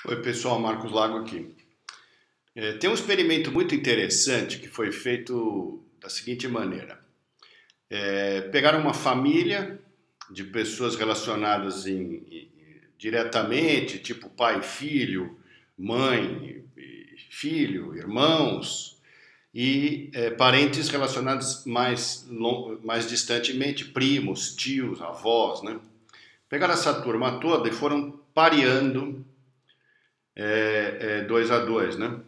Oi pessoal, Marcos Lago aqui. Tem um experimento muito interessante que foi feito da seguinte maneira. Pegaram uma família de pessoas relacionadas diretamente, tipo pai e filho, mãe e filho, irmãos, e parentes relacionados mais distantemente, primos, tios, avós, né? Pegaram essa turma toda e foram pareando dois a dois, né?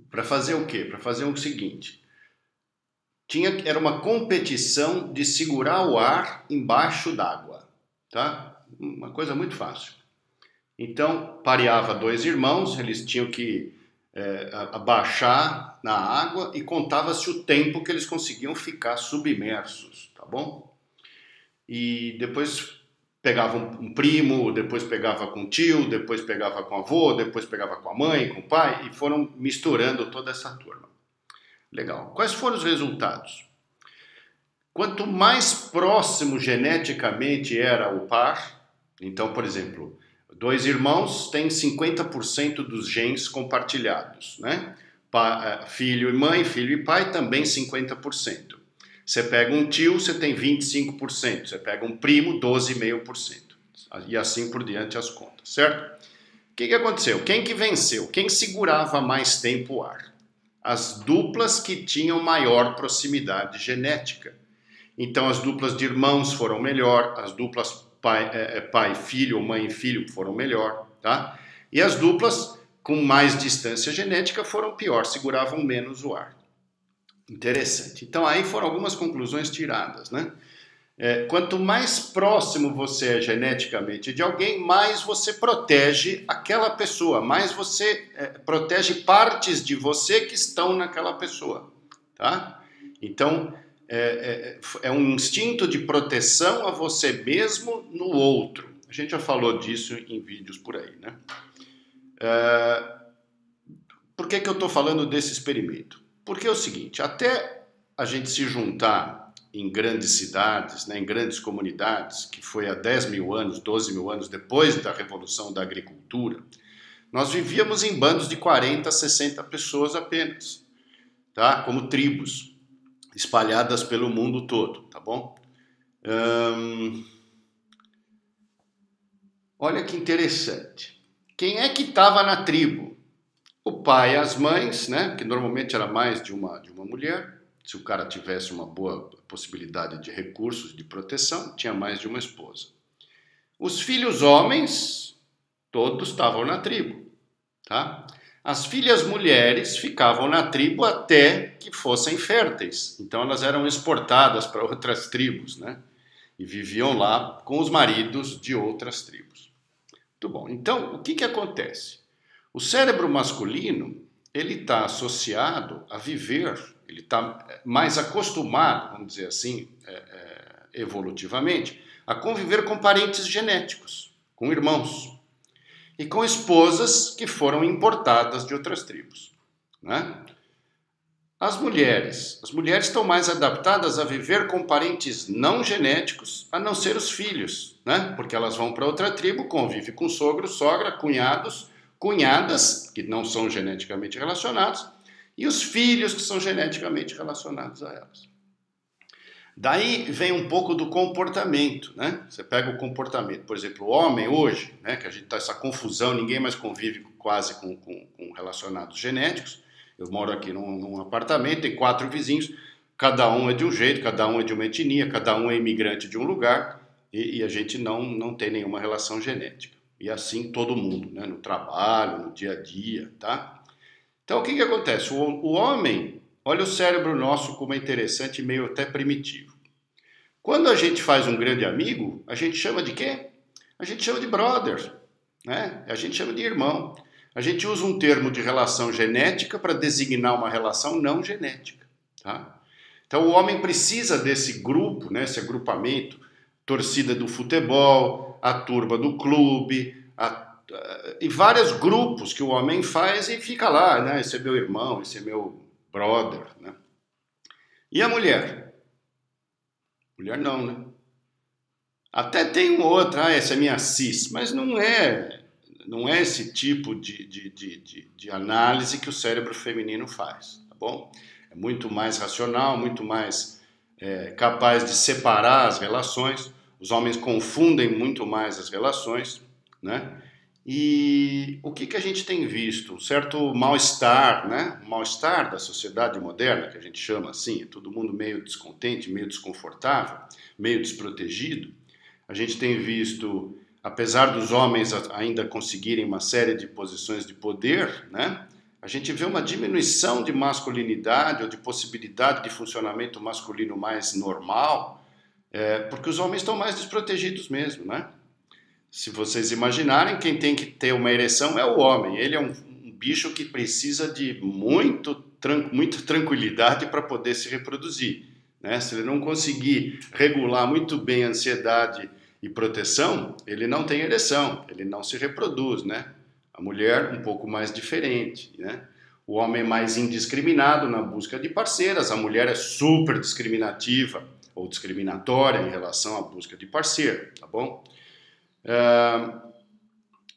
Para fazer o quê? Para fazer o seguinte: era uma competição de segurar o ar embaixo d'água, tá? Uma coisa muito fácil. Então, pareava dois irmãos, eles tinham que abaixar na água e contava-se o tempo que eles conseguiam ficar submersos, tá bom? E depois pegava um primo, depois pegava com o tio, depois pegava com o avô, depois pegava com a mãe, com o pai, e foram misturando toda essa turma. Legal. Quais foram os resultados? Quanto mais próximo geneticamente era o par, então, por exemplo, dois irmãos têm 50% dos genes compartilhados, né? Filho e mãe, filho e pai também 50%. Você pega um tio, você tem 25%. Você pega um primo, 12,5%. E assim por diante as contas, certo? O que aconteceu? Quem que venceu? Quem segurava mais tempo o ar? As duplas que tinham maior proximidade genética. Então as duplas de irmãos foram melhor, as duplas pai filho ou mãe e filho foram melhor, tá? E as duplas com mais distância genética foram pior, seguravam menos o ar. Interessante. Então aí foram algumas conclusões tiradas, né? Quanto mais próximo você é geneticamente de alguém, mais você protege aquela pessoa, mais você protege partes de você que estão naquela pessoa, tá? Então é um instinto de proteção a você mesmo no outro. A gente já falou disso em vídeos por aí, né? Por que eu estou falando desse experimento? Porque é o seguinte, até a gente se juntar em grandes cidades, né, em grandes comunidades, que foi há 10 mil anos, 12 mil anos depois da revolução da agricultura, nós vivíamos em bandos de 40, 60 pessoas apenas, tá? Como tribos, espalhadas pelo mundo todo, tá bom? Olha que interessante. Quem é que estava na tribo? O pai e as mães, né? Que normalmente era mais de uma mulher. Se o cara tivesse uma boa possibilidade de recursos de proteção, tinha mais de uma esposa. Os filhos homens, todos estavam na tribo, tá? As filhas mulheres ficavam na tribo até que fossem férteis. Então elas eram exportadas para outras tribos, né? E viviam lá com os maridos de outras tribos. Muito bom. Então, o que acontece? O cérebro masculino, ele está associado a viver, ele está mais acostumado, vamos dizer assim, evolutivamente, a conviver com parentes genéticos, com irmãos, e com esposas que foram importadas de outras tribos, né? As mulheres estão mais adaptadas a viver com parentes não genéticos, a não ser os filhos, né? Porque elas vão para outra tribo, convivem com sogro, sogra, cunhados, cunhadas, que não são geneticamente relacionados, e os filhos que são geneticamente relacionados a elas. Daí vem um pouco do comportamento, né? Você pega o comportamento, por exemplo, o homem hoje, né, que a gente está essa confusão, ninguém mais convive quase com relacionados genéticos. Eu moro aqui num apartamento, tem 4 vizinhos, cada um é de um jeito, cada um é de uma etnia, cada um é imigrante de um lugar, e a gente não tem nenhuma relação genética. E assim todo mundo, né? No trabalho, no dia a dia, tá? Então o que acontece? O homem, olha o cérebro nosso como é interessante e meio até primitivo. Quando a gente faz um grande amigo, a gente chama de quê? A gente chama de brother, né? A gente chama de irmão. A gente usa um termo de relação genética para designar uma relação não genética, tá? Então o homem precisa desse grupo, né, esse agrupamento, torcida do futebol, a turma do clube, e vários grupos que o homem faz e fica lá, né? Esse é meu irmão, esse é meu brother, né? E a mulher? Mulher não, né? Até tem um outro, essa é minha cis, mas não é Não é esse tipo de análise que o cérebro feminino faz, tá bom? É muito mais racional, muito mais capaz de separar as relações. Os homens confundem muito mais as relações, né? E o que a gente tem visto? Um certo mal-estar, né? O mal-estar da sociedade moderna, que a gente chama assim, é todo mundo meio descontente, meio desconfortável, meio desprotegido. A gente tem visto, apesar dos homens ainda conseguirem uma série de posições de poder, né? A gente vê uma diminuição de masculinidade ou de possibilidade de funcionamento masculino mais normal, porque os homens estão mais desprotegidos mesmo, né? Se vocês imaginarem, quem tem que ter uma ereção é o homem. Ele é um bicho que precisa de muita tranquilidade para poder se reproduzir, né? Se ele não conseguir regular muito bem a ansiedade e proteção, ele não tem ereção, ele não se reproduz, né? A mulher um pouco mais diferente, né? O homem é mais indiscriminado na busca de parceiras, a mulher é super discriminativa ou discriminatória em relação à busca de parceiro, tá bom?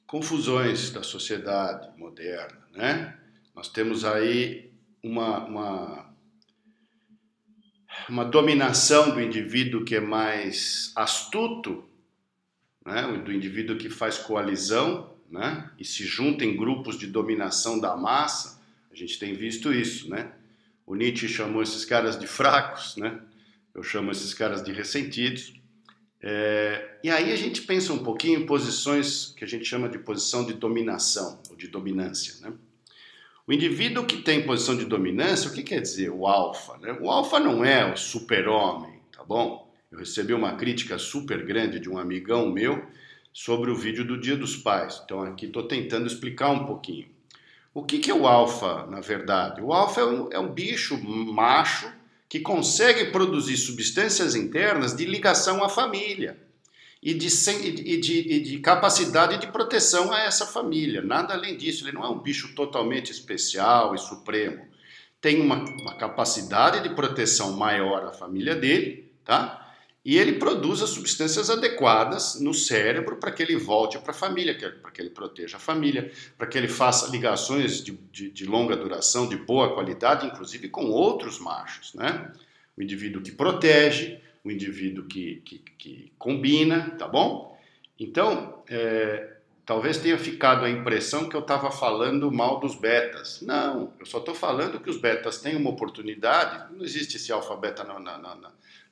Confusões da sociedade moderna, né? Nós temos aí uma dominação do indivíduo que é mais astuto, né? Do indivíduo que faz coalizão, né? E se junta em grupos de dominação da massa. A gente tem visto isso, né? O Nietzsche chamou esses caras de fracos, né? Eu chamo esses caras de ressentidos. E aí a gente pensa um pouquinho em posições que a gente chama de posição de dominação ou de dominância, né? O indivíduo que tem posição de dominância, o que quer dizer o alfa, né? O alfa não é o super-homem, tá bom? Eu recebi uma crítica super grande de um amigão meu sobre o vídeo do Dia dos Pais. Então aqui estou tentando explicar um pouquinho. O que é o alfa, na verdade? O alfa é um bicho macho que consegue produzir substâncias internas de ligação à família e de capacidade de proteção a essa família. Nada além disso, ele não é um bicho totalmente especial e supremo. Tem uma capacidade de proteção maior à família dele, tá? E ele produz as substâncias adequadas no cérebro para que ele volte para a família, para que ele proteja a família, para que ele faça ligações de longa duração, de boa qualidade, inclusive com outros machos, né? O indivíduo que protege, o indivíduo que combina, tá bom? Então, talvez tenha ficado a impressão que eu estava falando mal dos betas. Não, eu só estou falando que os betas têm uma oportunidade, não existe esse alfa-beta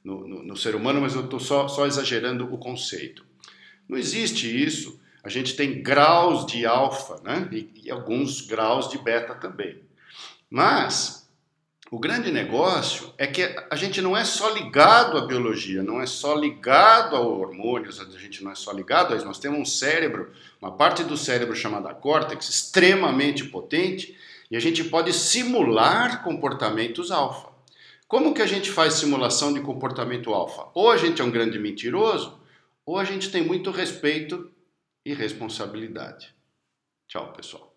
no ser humano, mas eu estou só exagerando o conceito. Não existe isso. A gente tem graus de alfa, né? E alguns graus de beta também. Mas o grande negócio é que a gente não é só ligado à biologia, não é só ligado a hormônios, a gente não é só ligado a isso. Nós temos um cérebro, uma parte do cérebro chamada córtex, extremamente potente, e a gente pode simular comportamentos alfa. Como que a gente faz simulação de comportamento alfa? Ou a gente é um grande mentiroso, ou a gente tem muito respeito e responsabilidade. Tchau, pessoal.